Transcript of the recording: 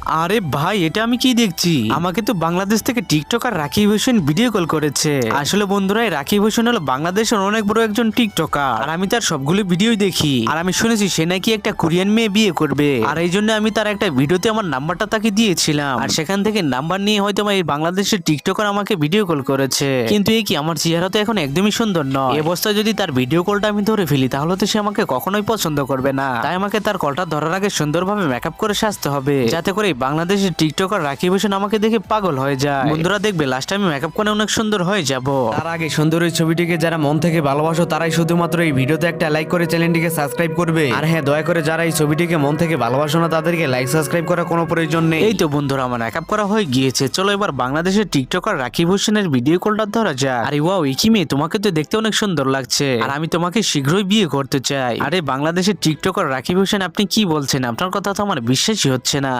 আরে ভাই, এটা আমি কি দেখছি? আমাকে তো বাংলাদেশ থেকে TikToker Rakib Hossain video call করেছে। আসলে বন্ধুরা, এই রাকিব হোসেন হলো বাংলাদেশের অনেক বড় একজন টিকটকার, আর আমি তার সবগুলো ভিডিও দেখি। আর আমি শুনেছি সে নাকি একটা কোরিয়ান মেয়ে বিয়ে করবে, আর এই জন্য আমি তার একটা ভিডিওতে আমার নাম্বারটা তাকে দিয়েছিলাম, আর সেখান থেকে নাম্বার নিয়ে হয়তো এই বাংলাদেশের টিকটকার আমাকে ভিডিও কল করেছে। কিন্তু এই কি, আমার চেহারা তো এখন একদমই সুন্দর নয়। এই অবস্থায় যদি তার ভিডিও কলটা আমি ধরে ফেলি, তাহলে তো সে আমাকে কখনোই পছন্দ করবে না। তাই আমাকে তার কলটা ধরার আগে সুন্দরভাবে মেকআপ করে সাজতে হবে, যাতে করে বাংলাদেশের টিকটকার রাকিব হোসেন আমাকে দেখে পাগল হয়ে যায়। বন্ধুরা দেখবে, লাস্ট আমি মেকআপ করে অনেক সুন্দর হয়ে যাব। তার আগে সুন্দর এই ছবিটিকে যারা মন থেকে ভালোবাসো তারাই শুধুমাত্র এই ভিডিওতে একটা লাইক করে চ্যানেলটিকে সাবস্ক্রাইব করবে। আর হ্যাঁ, দয়া করে যারা এই ছবিটিকে মন থেকে ভালোবাসো না তাদেরকে লাইক সাবস্ক্রাইব করার কোনো প্রয়োজন নেই। এই তো বন্ধুরা, আমার মেকআপ করা হয়ে গিয়েছে। চলো এবার বাংলাদেশের টিকটকার রাকিব হোসেনের ভিডিও কলটা ধরা যাক। আরে ওয়াও, কি মেয়ে, তোমাকে তো দেখতে অনেক সুন্দর লাগছে, আর আমি তোমাকে শীঘ্রই বিয়ে করতে চাই। আরে বাংলাদেশের টিকটকার রাকিব হোসেন, আপনি কি বলছেন? আপনার কথা তো আমার বিশ্বাসই হচ্ছে না।